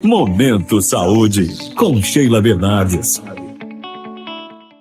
Momento Saúde, com Sheila Bernardes.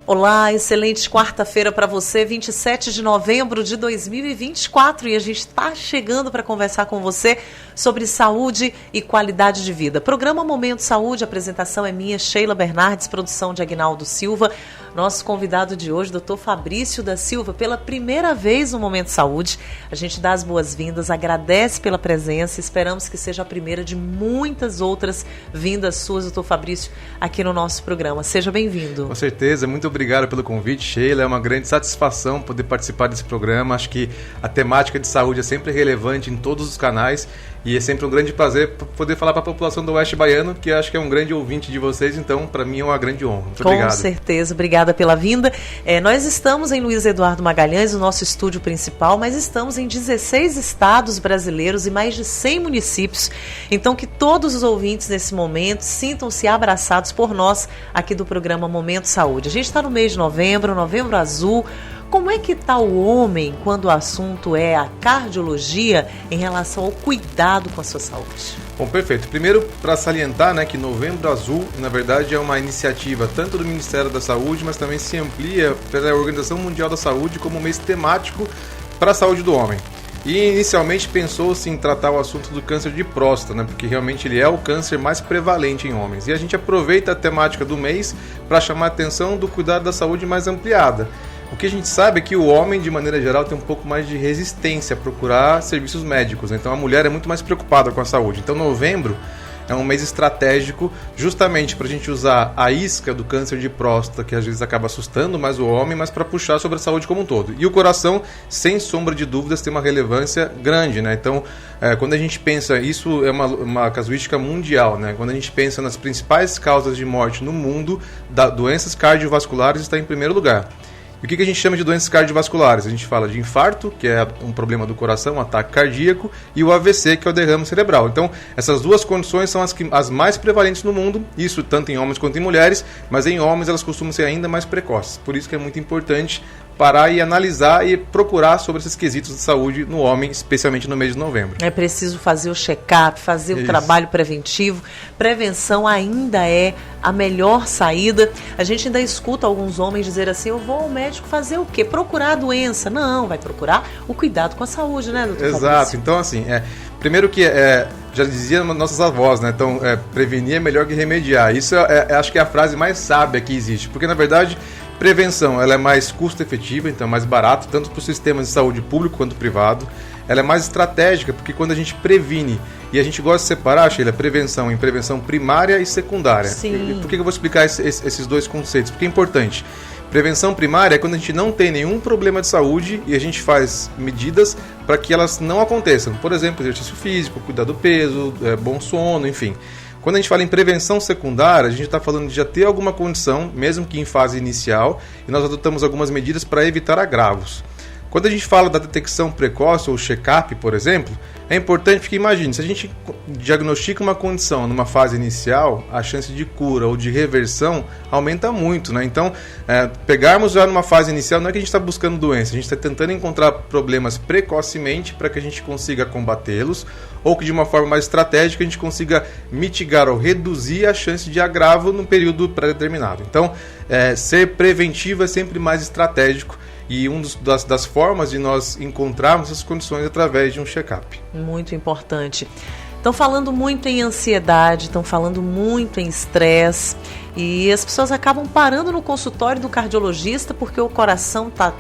Olá, excelente quarta-feira para você, 27 de novembro de 2024, e a gente está chegando para conversar com você sobre saúde e qualidade de vida. Programa Momento Saúde, a apresentação é minha, Sheila Bernardes, produção de Aguinaldo Silva. Nosso convidado de hoje, Dr. Fabrício da Silva, pela primeira vez no Momento Saúde. A gente dá as boas-vindas, agradece pela presença, esperamos que seja a primeira de muitas outras vindas suas, Dr. Fabrício, aqui no nosso programa. Seja bem-vindo. Com certeza, muito obrigado pelo convite, Sheila. É uma grande satisfação poder participar desse programa. Acho que a temática de saúde é sempre relevante em todos os canais e é sempre um grande prazer poder falar para a população do Oeste Baiano, que acho que é um grande ouvinte de vocês, então para mim é uma grande honra. Muito obrigado. Com certeza, obrigada pela vinda. Nós estamos em Luiz Eduardo Magalhães, o nosso estúdio principal, mas estamos em 16 estados brasileiros e mais de 100 municípios. Então que todos os ouvintes nesse momento sintam-se abraçados por nós aqui do programa Momento Saúde. A gente está no mês de novembro, Novembro Azul. Como é que está o homem quando o assunto é a cardiologia em relação ao cuidado com a sua saúde? Bom, perfeito. Primeiro, para salientar, que Novembro Azul, na verdade, é uma iniciativa tanto do Ministério da Saúde, mas também se amplia pela Organização Mundial da Saúde como um mês temático para a saúde do homem. E inicialmente pensou-se em tratar o assunto do câncer de próstata, porque realmente ele é o câncer mais prevalente em homens. E a gente aproveita a temática do mês para chamar a atenção do cuidado da saúde mais ampliada. O que a gente sabe é que o homem, de maneira geral, tem um pouco mais de resistência a procurar serviços médicos. Então a mulher é muito mais preocupada com a saúde. Então novembro é um mês estratégico justamente para a gente usar a isca do câncer de próstata, que às vezes acaba assustando mais o homem, mas para puxar sobre a saúde como um todo. E o coração, sem sombra de dúvidas, tem uma relevância grande, Então, quando a gente pensa, isso é uma casuística mundial, Quando a gente pensa nas principais causas de morte no mundo, doenças cardiovasculares está em primeiro lugar. E o que a gente chama de doenças cardiovasculares? A gente fala de infarto, que é um problema do coração, um ataque cardíaco, e o AVC, que é o derrame cerebral. Então, essas duas condições são as mais prevalentes no mundo, isso tanto em homens quanto em mulheres, mas em homens elas costumam ser ainda mais precoces. Por isso que é muito importante parar e analisar e procurar sobre esses quesitos de saúde no homem, especialmente no mês de novembro. É preciso fazer o check-up, fazer o trabalho preventivo. Prevenção ainda é a melhor saída. A gente ainda escuta alguns homens dizer assim, eu vou ao médico fazer o quê? Procurar a doença. Não, vai procurar o cuidado com a saúde, doutor Exato. Fabrício? Então, assim, primeiro que já dizia nossas avós, Então, prevenir é melhor que remediar. Isso acho que é a frase mais sábia que existe, porque, na verdade, prevenção, ela é mais custo-efetiva, então é mais barata, tanto para os sistemas de saúde público quanto privado. Ela é mais estratégica, porque quando a gente previne, e a gente gosta de separar, Sheila, prevenção em prevenção primária e secundária. Sim. Por que eu vou explicar esses dois conceitos? Porque é importante. Prevenção primária é quando a gente não tem nenhum problema de saúde e a gente faz medidas para que elas não aconteçam. Por exemplo, exercício físico, cuidar do peso, bom sono, enfim. Quando a gente fala em prevenção secundária, a gente está falando de já ter alguma condição, mesmo que em fase inicial, e nós adotamos algumas medidas para evitar agravos. Quando a gente fala da detecção precoce ou check-up, por exemplo, é importante porque imagine, se a gente diagnostica uma condição numa fase inicial, a chance de cura ou de reversão aumenta muito, Então, pegarmos já numa fase inicial, não é que a gente está buscando doença, a gente está tentando encontrar problemas precocemente para que a gente consiga combatê-los, ou que de uma forma mais estratégica a gente consiga mitigar ou reduzir a chance de agravo num período pré-determinado. Então, ser preventivo é sempre mais estratégico. E uma das formas de nós encontrarmos essas condições é através de um check-up. Muito importante. Estão falando muito em ansiedade, estão falando muito em estresse, e as pessoas acabam parando no consultório do cardiologista porque o coração está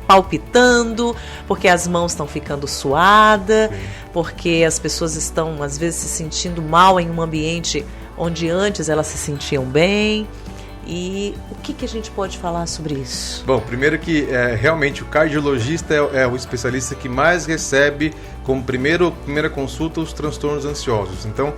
palpitando, porque as mãos estão ficando suadas, porque as pessoas estão, às vezes, se sentindo mal em um ambiente onde antes elas se sentiam bem. E o que a gente pode falar sobre isso? Bom, primeiro que realmente o cardiologista é o especialista que mais recebe como primeira consulta os transtornos ansiosos. Então,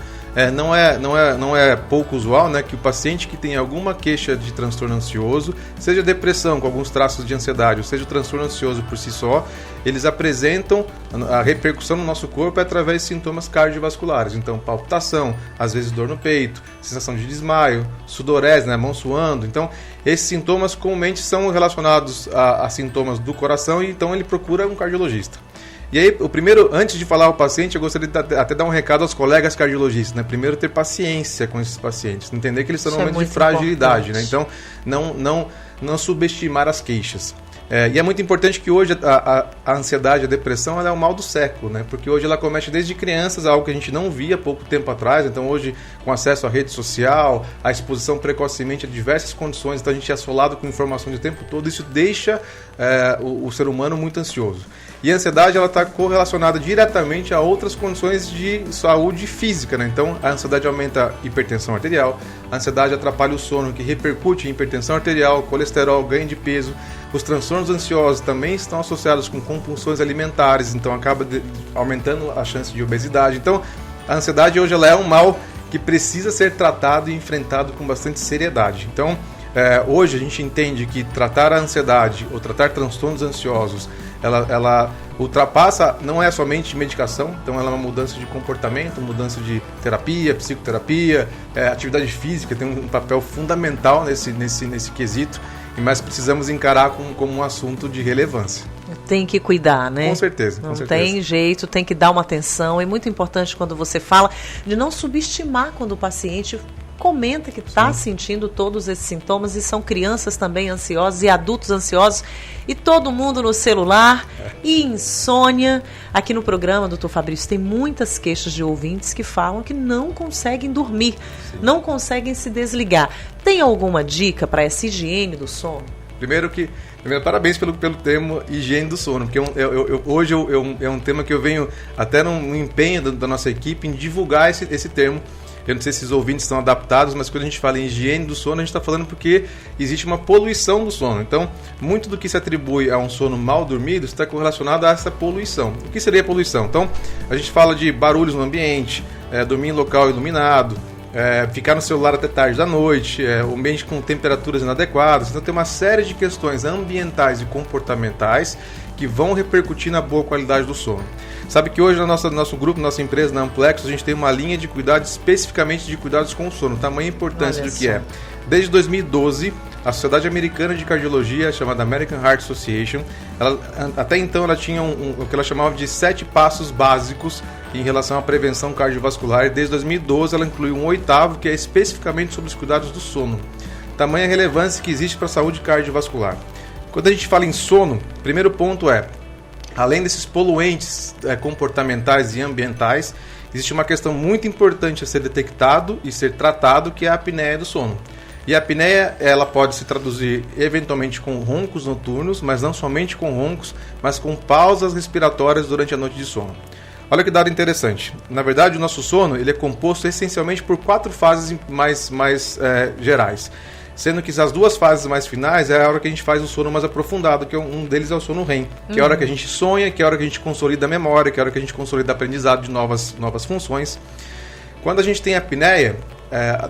não é pouco usual, que o paciente que tem alguma queixa de transtorno ansioso, seja depressão com alguns traços de ansiedade, ou seja o transtorno ansioso por si só, eles apresentam a repercussão no nosso corpo através de sintomas cardiovasculares. Então, palpitação, às vezes dor no peito, sensação de desmaio, sudorese, mão suando. Então, esses sintomas comumente são relacionados a sintomas do coração e então ele procura um cardiologista. E aí, o primeiro, antes de falar ao paciente, eu gostaria de até dar um recado aos colegas cardiologistas, né? Primeiro, ter paciência com esses pacientes, entender que eles estão num momento de fragilidade, né? Então, não subestimar as queixas. E é muito importante que hoje a ansiedade, a depressão, ela é o mal do século, né? Porque hoje ela comete desde crianças, algo que a gente não via há pouco tempo atrás. Então hoje, com acesso à rede social, a exposição precocemente a diversas condições, então a gente é assolado com informações o tempo todo, isso deixa o ser humano muito ansioso. E a ansiedade está correlacionada diretamente a outras condições de saúde física, né? Então, a ansiedade aumenta a hipertensão arterial, a ansiedade atrapalha o sono, que repercute em hipertensão arterial, colesterol, ganho de peso. Os transtornos ansiosos também estão associados com compulsões alimentares, então acaba aumentando a chance de obesidade. Então, a ansiedade hoje ela é um mal que precisa ser tratado e enfrentado com bastante seriedade. Então, hoje a gente entende que tratar a ansiedade ou tratar transtornos ansiosos ela ultrapassa, não é somente medicação, então ela é uma mudança de comportamento, mudança de terapia, psicoterapia, atividade física tem um papel fundamental nesse quesito, mas precisamos encarar como um assunto de relevância. Tem que cuidar, né? Com certeza. Não tem jeito, tem que dar uma atenção. É muito importante quando você fala de não subestimar quando o paciente comenta que está sentindo todos esses sintomas, e são crianças também ansiosas e adultos ansiosos, e todo mundo no celular, e insônia. Aqui no programa, doutor Fabrício, tem muitas queixas de ouvintes que falam que não conseguem dormir, não conseguem se desligar. Tem alguma dica para essa higiene do sono? Primeiro, parabéns pelo termo higiene do sono, porque hoje é um tema que eu venho até no empenho da nossa equipe em divulgar esse termo. Eu não sei se os ouvintes estão adaptados, mas quando a gente fala em higiene do sono, a gente está falando porque existe uma poluição do sono. Então, muito do que se atribui a um sono mal dormido está correlacionado a essa poluição. O que seria poluição? Então, a gente fala de barulhos no ambiente, dormir em local iluminado, ficar no celular até tarde da noite, o ambiente com temperaturas inadequadas. Então, tem uma série de questões ambientais e comportamentais que vão repercutir na boa qualidade do sono. Sabe que hoje no nosso grupo, nossa empresa, na Amplexus, a gente tem uma linha de cuidados especificamente de cuidados com o sono, tamanha importância do que é. Desde 2012, a Sociedade Americana de Cardiologia, chamada American Heart Association, até então ela tinha o que ela chamava de 7 passos básicos em relação à prevenção cardiovascular, e desde 2012 ela incluiu um 8º, que é especificamente sobre os cuidados do sono. Tamanha relevância que existe para a saúde cardiovascular. Quando a gente fala em sono, o primeiro ponto além desses poluentes comportamentais e ambientais, existe uma questão muito importante a ser detectado e ser tratado, que é a apneia do sono. E a apneia, ela pode se traduzir eventualmente com roncos noturnos, mas não somente com roncos, mas com pausas respiratórias durante a noite de sono. Olha que dado interessante. Na verdade, o nosso sono ele é composto essencialmente por 4 fases mais gerais. Sendo que as 2 fases mais finais é a hora que a gente faz o sono mais aprofundado, que um deles é o sono REM, que é a hora que a gente sonha, que é a hora que a gente consolida a memória, que é a hora que a gente consolida o aprendizado de novas funções. Quando a gente tem apneia,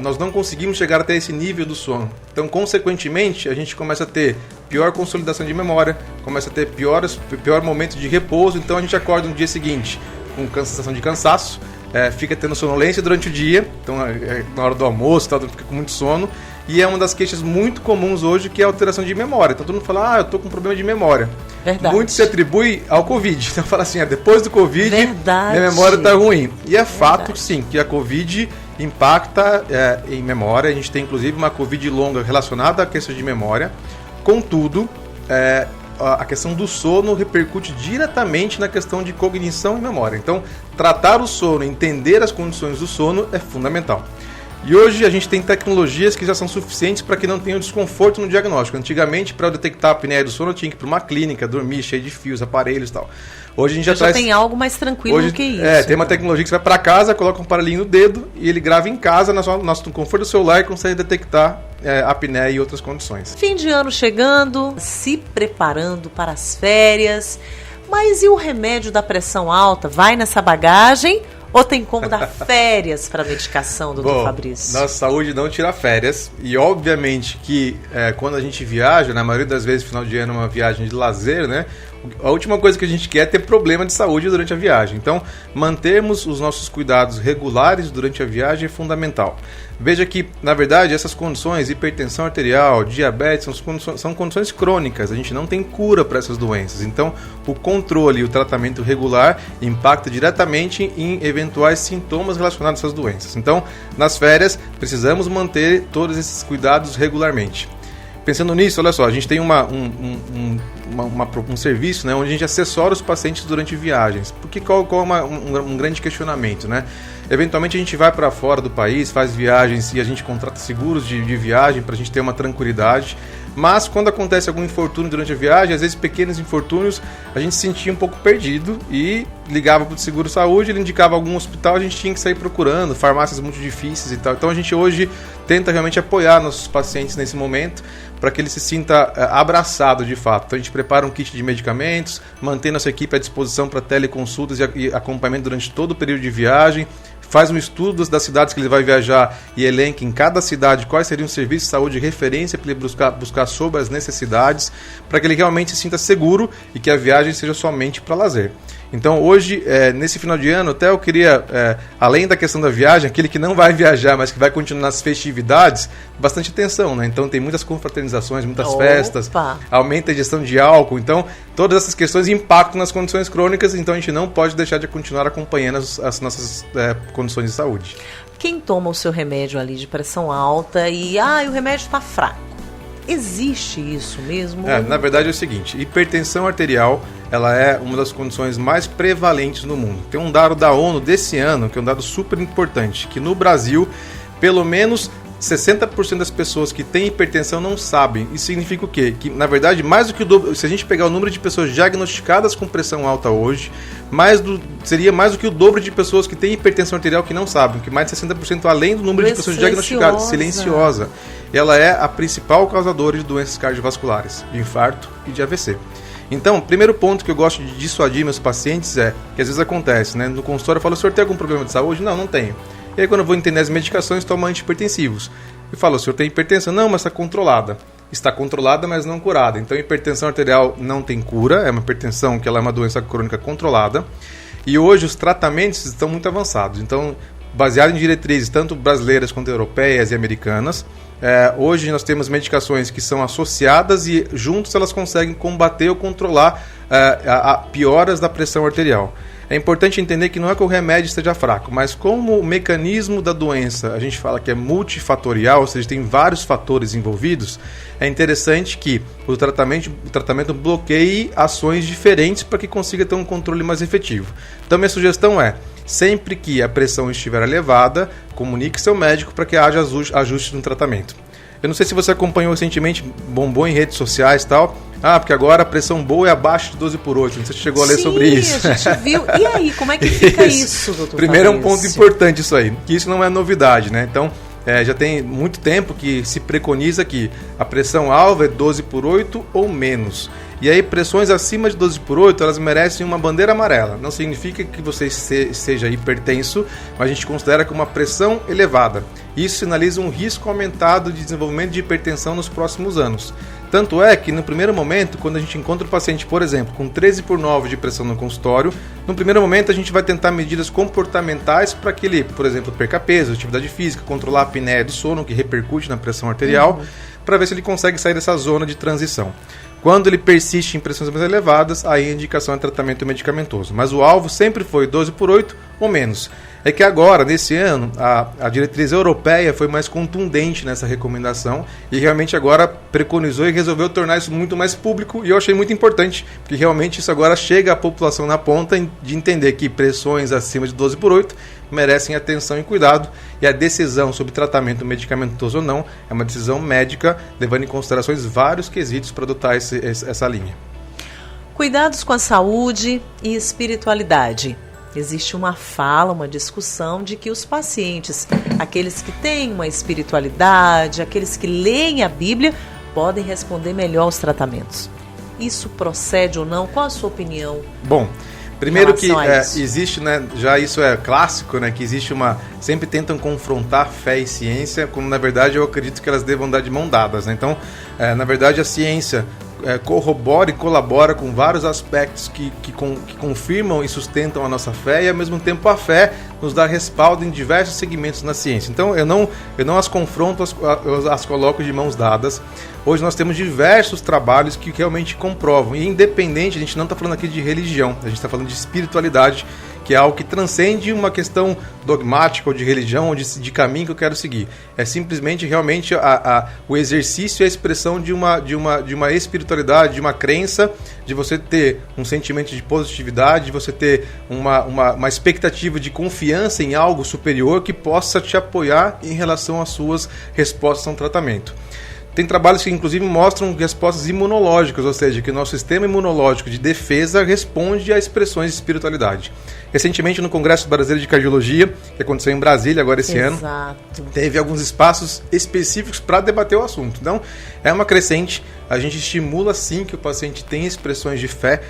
nós não conseguimos chegar até esse nível do sono. Então, consequentemente, a gente começa a ter pior consolidação de memória, começa a ter pior momento de repouso, então a gente acorda no dia seguinte com sensação de cansaço, fica tendo sonolência durante o dia, então na hora do almoço, fica com muito sono. E é uma das queixas muito comuns hoje, que é a alteração de memória. Então todo mundo fala, eu tô com problema de memória. Verdade. Muito se atribui ao Covid. Então fala assim, depois do Covid, minha memória tá ruim. E é fato, sim, que a Covid impacta em memória. A gente tem inclusive uma Covid longa relacionada à questão de memória. Contudo, a questão do sono repercute diretamente na questão de cognição e memória. Então, tratar o sono, entender as condições do sono é fundamental. E hoje a gente tem tecnologias que já são suficientes para que não tenha desconforto no diagnóstico. Antigamente, para eu detectar a apneia do sono, eu tinha que ir para uma clínica, dormir cheio de fios, aparelhos e tal. Hoje a gente já tem algo mais tranquilo do que isso. Tem uma tecnologia que você vai para casa, coloca um aparelhinho no dedo e ele grava em casa, no conforto do celular, e consegue detectar a apneia e outras condições. Fim de ano chegando, se preparando para as férias. Mas e o remédio da pressão alta? Vai nessa bagagem? Ou tem como dar férias para a medicação, doutor Fabrício? Nossa saúde não tira férias. E obviamente que quando a gente viaja, na maioria das vezes final de ano é uma viagem de lazer, né? A última coisa que a gente quer é ter problema de saúde durante a viagem. Então, mantermos os nossos cuidados regulares durante a viagem é fundamental. Veja que, na verdade, essas condições, hipertensão arterial, diabetes, são condições crônicas. A gente não tem cura para essas doenças. Então, o controle e o tratamento regular impacta diretamente em eventuais sintomas relacionados a essas doenças. Então, nas férias, precisamos manter todos esses cuidados regularmente. Pensando nisso, olha só, a gente tem um serviço, né, onde a gente assessora os pacientes durante viagens. Porque qual é um grande questionamento, né? Eventualmente a gente vai para fora do país, faz viagens e a gente contrata seguros de viagem para a gente ter uma tranquilidade. Mas quando acontece algum infortúnio durante a viagem, às vezes pequenos infortúnios, a gente se sentia um pouco perdido e ligava para o seguro-saúde, ele indicava algum hospital, a gente tinha que sair procurando, farmácias muito difíceis e tal. Então a gente hoje tenta realmente apoiar nossos pacientes nesse momento para que ele se sinta abraçado de fato. Então a gente prepara um kit de medicamentos, mantém nossa equipe à disposição para teleconsultas e acompanhamento durante todo o período de viagem, faz um estudo das cidades que ele vai viajar e elenca em cada cidade quais seriam os serviços de saúde de referência para ele buscar sobre as necessidades, para que ele realmente se sinta seguro e que a viagem seja somente para lazer. Então hoje, nesse final de ano, até eu queria, além da questão da viagem, aquele que não vai viajar, mas que vai continuar nas festividades, bastante atenção, né? Então tem muitas confraternizações, muitas festas, aumenta a ingestão de álcool, então todas essas questões impactam nas condições crônicas, então a gente não pode deixar de continuar acompanhando as nossas condições de saúde. Quem toma o seu remédio ali de pressão alta e o remédio está fraco, existe isso mesmo? Na verdade é o seguinte, hipertensão arterial, ela é uma das condições mais prevalentes no mundo. Tem um dado da ONU desse ano, que é um dado super importante, que no Brasil, pelo menos 60% das pessoas que têm hipertensão não sabem. Isso significa o quê? Que, na verdade, mais do que o dobro, se a gente pegar o número de pessoas diagnosticadas com pressão alta hoje, seria mais do que o dobro de pessoas que têm hipertensão arterial que não sabem, que mais de 60% além do número de pessoas diagnosticadas. Silenciosa. Ela é a principal causadora de doenças cardiovasculares, de infarto e de AVC. Então, o primeiro ponto que eu gosto de dissuadir meus pacientes é que às vezes acontece, né? No consultório eu falo, o senhor tem algum problema de saúde? Não tenho. E aí quando eu vou entender as medicações, tomo antihipertensivos. E falo, o senhor tem hipertensão? Não, mas está controlada. Está controlada, mas não curada. Então, hipertensão arterial não tem cura, é uma hipertensão que ela é uma doença crônica controlada. E hoje os tratamentos estão muito avançados. Então, baseado em diretrizes tanto brasileiras quanto europeias e americanas, hoje nós temos medicações que são associadas e juntos elas conseguem combater ou controlar pioras da pressão arterial. É importante entender que não é que o remédio esteja fraco, mas como o mecanismo da doença, a gente fala que é multifatorial, ou seja, tem vários fatores envolvidos, é interessante que o tratamento bloqueie ações diferentes para que consiga ter um controle mais efetivo. Então, minha sugestão é, sempre que a pressão estiver elevada, comunique seu médico para que haja ajuste no tratamento. Eu não sei se você acompanhou recentemente, bombou em redes sociais e tal. Porque agora a pressão boa é abaixo de 12/8. Não sei se chegou a ler sobre isso. Sim, a gente viu. E aí, como é que fica isso, doutor? Primeiro é um ponto importante isso aí, que isso não é novidade, né? Então, já tem muito tempo que se preconiza que a pressão alva é 12/8 ou menos. E aí, pressões acima de 12/8, elas merecem uma bandeira amarela. Não significa que você seja hipertenso, mas a gente considera que uma pressão elevada. Isso sinaliza um risco aumentado de desenvolvimento de hipertensão nos próximos anos. Tanto é que, no primeiro momento, quando a gente encontra o paciente, por exemplo, com 13/9 de pressão no consultório, no primeiro momento a gente vai tentar medidas comportamentais para que ele, por exemplo, perca peso, atividade física, controlar a apneia do sono, que repercute na pressão arterial, para ver se ele consegue sair dessa zona de transição. Quando ele persiste em pressões mais elevadas, aí a indicação é tratamento medicamentoso. Mas o alvo sempre foi 12/8 ou menos. É que agora, nesse ano, a diretriz europeia foi mais contundente nessa recomendação e realmente agora preconizou e resolveu tornar isso muito mais público, e eu achei muito importante, porque realmente isso agora chega à população na ponta de entender que pressões acima de 12/8 merecem atenção e cuidado, e a decisão sobre tratamento medicamentoso ou não é uma decisão médica, levando em considerações vários quesitos para adotar essa linha. Cuidados com a saúde e espiritualidade. Existe uma fala, uma discussão de que os pacientes, aqueles que têm uma espiritualidade, aqueles que leem a Bíblia, podem responder melhor aos tratamentos. Isso procede ou não? Qual a sua opinião? Bom, primeiro que existe, né, já isso é clássico, né, que existe sempre tentam confrontar fé e ciência, quando na verdade eu acredito que elas devam andar de mão dadas, né? Então, na verdade a ciência corrobora e colabora com vários aspectos que confirmam e sustentam a nossa fé, e ao mesmo tempo a fé nos dá respaldo em diversos segmentos na ciência. Então eu não as confronto, as coloco de mãos dadas. Hoje nós temos diversos trabalhos que realmente comprovam, e independente, a gente não está falando aqui de religião, a gente está falando de espiritualidade, que é algo que transcende uma questão dogmática ou de religião ou de caminho que eu quero seguir. É simplesmente realmente o exercício e a expressão de uma espiritualidade, de uma crença, de você ter um sentimento de positividade, de você ter uma expectativa de confiança em algo superior que possa te apoiar em relação às suas respostas a um tratamento. Tem trabalhos que inclusive mostram respostas imunológicas, ou seja, que o nosso sistema imunológico de defesa responde a expressões de espiritualidade. Recentemente, no Congresso Brasileiro de Cardiologia, que aconteceu em Brasília agora esse ano, teve alguns espaços específicos para debater o assunto. Então, é uma crescente. A gente estimula sim que o paciente tenha expressões de fé,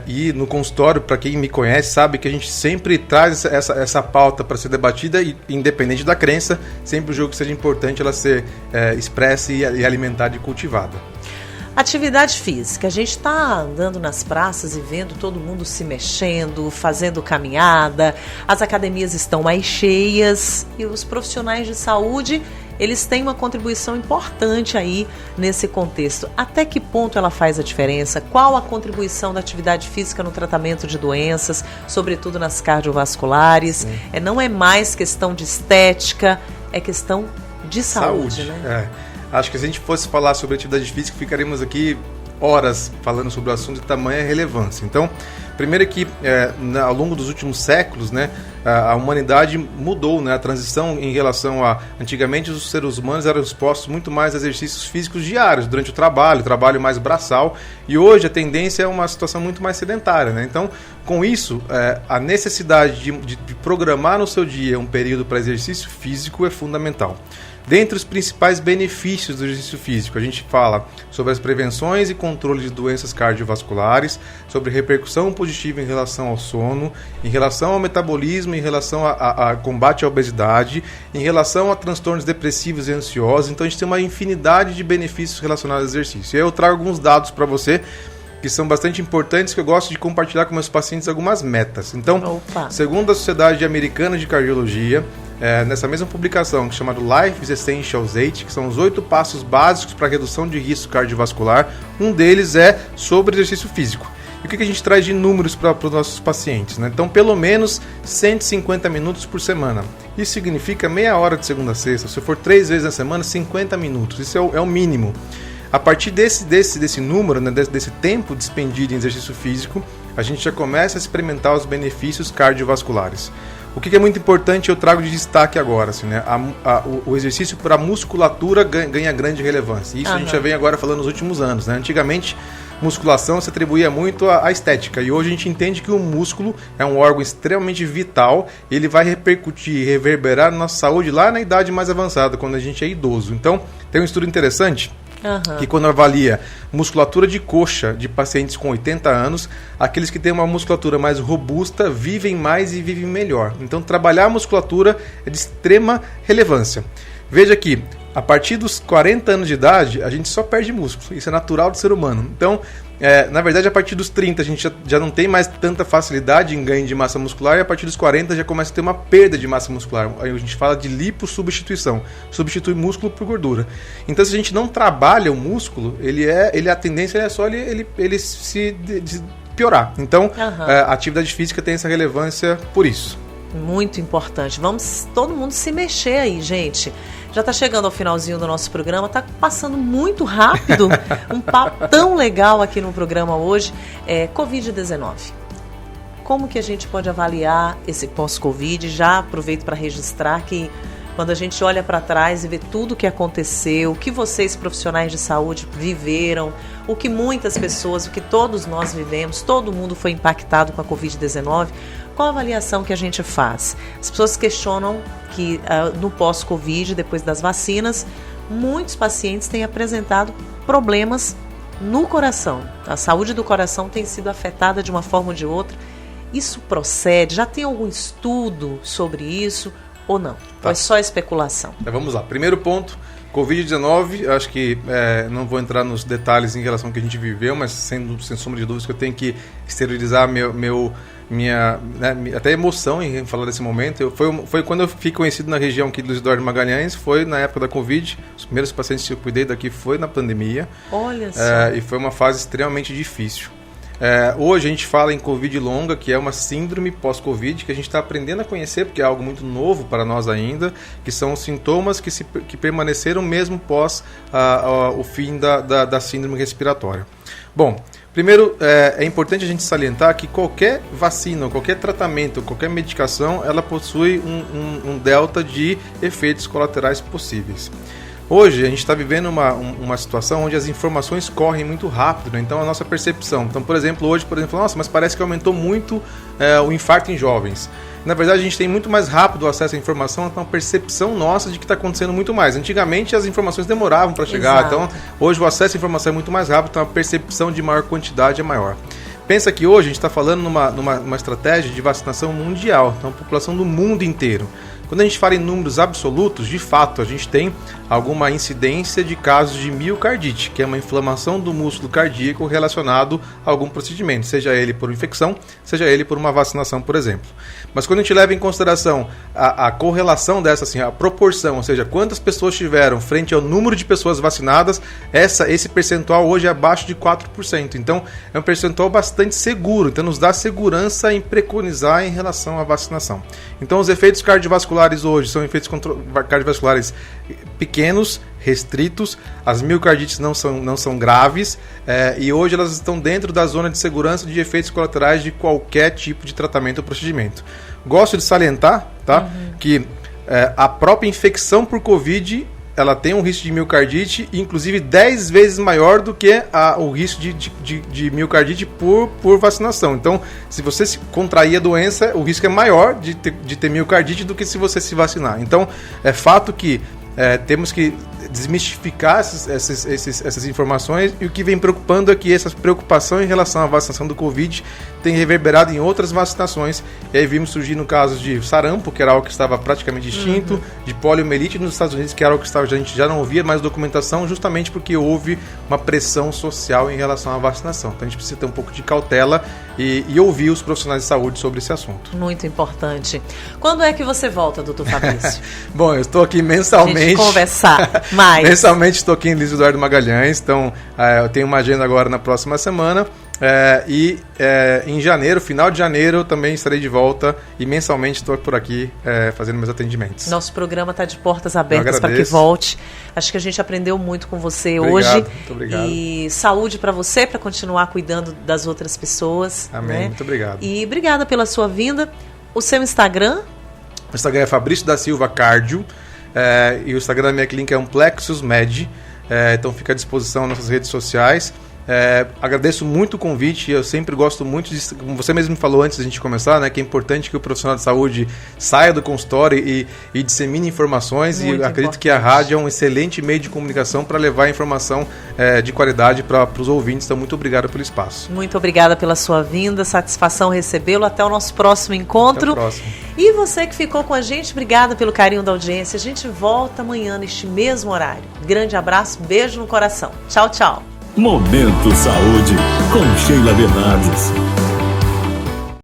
e no consultório, para quem me conhece, sabe que a gente sempre traz essa pauta para ser debatida, e independente da crença, sempre o jogo que seja importante ela ser expressa e alimentada e cultivada. Atividade física. A gente está andando nas praças e vendo todo mundo se mexendo, fazendo caminhada, as academias estão mais cheias e os profissionais de saúde, eles têm uma contribuição importante aí nesse contexto. Até que ponto ela faz a diferença? Qual a contribuição da atividade física no tratamento de doenças, sobretudo nas cardiovasculares? Não é mais questão de estética, é questão de saúde, né? Acho que se a gente fosse falar sobre atividade física, ficaríamos aqui horas falando sobre o assunto de tamanha relevância. Então, primeiro que ao longo dos últimos séculos, né, a humanidade mudou, né, a transição em relação a... Antigamente os seres humanos eram expostos muito mais a exercícios físicos diários, durante o trabalho mais braçal, e hoje a tendência é uma situação muito mais sedentária, né? Então, com isso, a necessidade de programar no seu dia um período para exercício físico é fundamental. Dentre os principais benefícios do exercício físico, a gente fala sobre as prevenções e controle de doenças cardiovasculares, sobre repercussão positiva em relação ao sono, em relação ao metabolismo, em relação a combate à obesidade, em relação a transtornos depressivos e ansiosos. Então a gente tem uma infinidade de benefícios relacionados ao exercício. E aí eu trago alguns dados para você que são bastante importantes, que eu gosto de compartilhar com meus pacientes algumas metas. Então, segundo a Sociedade Americana de Cardiologia, nessa mesma publicação, que é chamada Life Essentials 8, que são os 8 passos básicos para a redução de risco cardiovascular, um deles é sobre exercício físico. E o que a gente traz de números para os nossos pacientes, né? Então, pelo menos 150 minutos por semana. Isso significa meia hora de segunda a sexta. Se for 3 vezes na semana, 50 minutos. Isso é o mínimo. A partir desse número, né, desse tempo despendido em exercício físico, a gente já começa a experimentar os benefícios cardiovasculares. O que é muito importante, eu trago de destaque agora, assim, né? O exercício para a musculatura ganha grande relevância. Isso a gente já vem agora falando nos últimos anos, né? Antigamente, musculação se atribuía muito à estética, e hoje a gente entende que o músculo é um órgão extremamente vital, e ele vai repercutir, reverberar na nossa saúde lá na idade mais avançada, quando a gente é idoso. Então, tem um estudo interessante, que quando avalia musculatura de coxa de pacientes com 80 anos, aqueles que têm uma musculatura mais robusta vivem mais e vivem melhor. Então, trabalhar a musculatura é de extrema relevância. Veja que, a partir dos 40 anos de idade, a gente só perde músculo. Isso é natural do ser humano. Então, na verdade, a partir dos 30, a gente já não tem mais tanta facilidade em ganho de massa muscular, e a partir dos 40 já começa a ter uma perda de massa muscular. Aí a gente fala de lipossubstituição. Substitui músculo por gordura. Então, se a gente não trabalha o músculo, a tendência é só ele se piorar. Então, a atividade física tem essa relevância por isso. Muito importante. Vamos todo mundo se mexer aí, gente. Já está chegando ao finalzinho do nosso programa, está passando muito rápido. Um papo tão legal aqui no programa hoje. Covid-19. Como que a gente pode avaliar esse pós-Covid? Já aproveito para registrar que quando a gente olha para trás e vê tudo o que aconteceu, o que vocês profissionais de saúde viveram, o que muitas pessoas, o que todos nós vivemos, todo mundo foi impactado com a Covid-19, qual a avaliação que a gente faz? As pessoas questionam que no pós-Covid, depois das vacinas, muitos pacientes têm apresentado problemas no coração. A saúde do coração tem sido afetada de uma forma ou de outra. Isso procede? Já tem algum estudo sobre isso ou não? Ou é só especulação? Então, vamos lá. Primeiro ponto, Covid-19, acho que não vou entrar nos detalhes em relação ao que a gente viveu, mas sem sombra de dúvidas que eu tenho que exteriorizar minha até emoção em falar desse momento. Foi quando eu fiquei conhecido na região aqui do Luiz Eduardo Magalhães, foi na época da Covid. Os primeiros pacientes que eu cuidei daqui foi na pandemia. Olha só. E foi uma fase extremamente difícil. Hoje a gente fala em Covid longa, que é uma síndrome pós-Covid, que a gente está aprendendo a conhecer, porque é algo muito novo para nós ainda, que são sintomas que permaneceram mesmo pós o fim da síndrome respiratória. Bom, primeiro é importante a gente salientar que qualquer vacina, qualquer tratamento, qualquer medicação, ela possui um delta de efeitos colaterais possíveis. Hoje a gente está vivendo uma situação onde as informações correm muito rápido, né? Então a nossa percepção. Então, por exemplo, hoje, nossa, mas parece que aumentou muito o infarto em jovens. Na verdade, a gente tem muito mais rápido o acesso à informação, então a percepção nossa de que está acontecendo muito mais. Antigamente as informações demoravam para chegar, Exato. Então hoje o acesso à informação é muito mais rápido, então a percepção de maior quantidade é maior. Pensa que hoje a gente está falando numa estratégia de vacinação mundial, então a população do mundo inteiro. Quando a gente fala em números absolutos, de fato, a gente tem alguma incidência de casos de miocardite, que é uma inflamação do músculo cardíaco relacionado a algum procedimento, seja ele por infecção, seja ele por uma vacinação, por exemplo. Mas quando a gente leva em consideração a correlação dessa, assim, a proporção, ou seja, quantas pessoas tiveram frente ao número de pessoas vacinadas, esse percentual hoje é abaixo de 4%. Então, é um percentual bastante seguro, então nos dá segurança em preconizar em relação à vacinação. Então, os efeitos cardiovasculares hoje são efeitos cardiovasculares pequenos, restritos, as miocardites não são graves, e hoje elas estão dentro da zona de segurança de efeitos colaterais de qualquer tipo de tratamento ou procedimento. Gosto de salientar, tá, que a própria infecção por Covid, ela tem um risco de miocardite, inclusive 10 vezes maior do que o risco de miocardite por vacinação. Então, se você se contrair a doença, o risco é maior de ter miocardite do que se você se vacinar. Então, é fato que temos que desmistificar essas informações, e o que vem preocupando é que essa preocupação em relação à vacinação do Covid tem reverberado em outras vacinações, e aí vimos surgir no caso de sarampo, que era algo que estava praticamente extinto, de poliomielite nos Estados Unidos, que era algo que a gente já não ouvia mais documentação, justamente porque houve uma pressão social em relação à vacinação. Então a gente precisa ter um pouco de cautela e ouvir os profissionais de saúde sobre esse assunto. Muito importante. Quando é que você volta, doutor Fabrício? Bom, eu estou aqui mensalmente. A gente conversar mais. Mensalmente estou aqui em Luiz Eduardo Magalhães, então eu tenho uma agenda agora na próxima semana. Em janeiro, final de janeiro, eu também estarei de volta, e mensalmente estou por aqui fazendo meus atendimentos. Nosso programa está de portas abertas para que volte. Acho que a gente aprendeu muito com você hoje. Muito obrigado. E saúde para você, para continuar cuidando das outras pessoas. Amém, né? Muito obrigado. E obrigada pela sua vinda. O seu Instagram? O Instagram é Fabrício da Silva Cardio, e o Instagram da minha clínica é Amplexus Med, então fica à disposição nas nossas redes sociais. Agradeço muito o convite, eu sempre gosto muito de, como você mesmo me falou antes da gente começar, né, que é importante que o profissional de saúde saia do consultório e dissemine informações, muito e acredito importante. Que a rádio é um excelente meio de comunicação para levar informação de qualidade para os ouvintes, então muito obrigado pelo espaço. Muito obrigada pela sua vinda, satisfação recebê-lo, até o nosso próximo encontro. Até o próximo. E você que ficou com a gente, obrigada pelo carinho da audiência, a gente volta amanhã neste mesmo horário. Grande abraço, beijo no coração. Tchau, tchau. Momento Saúde, com Sheila Bernardes.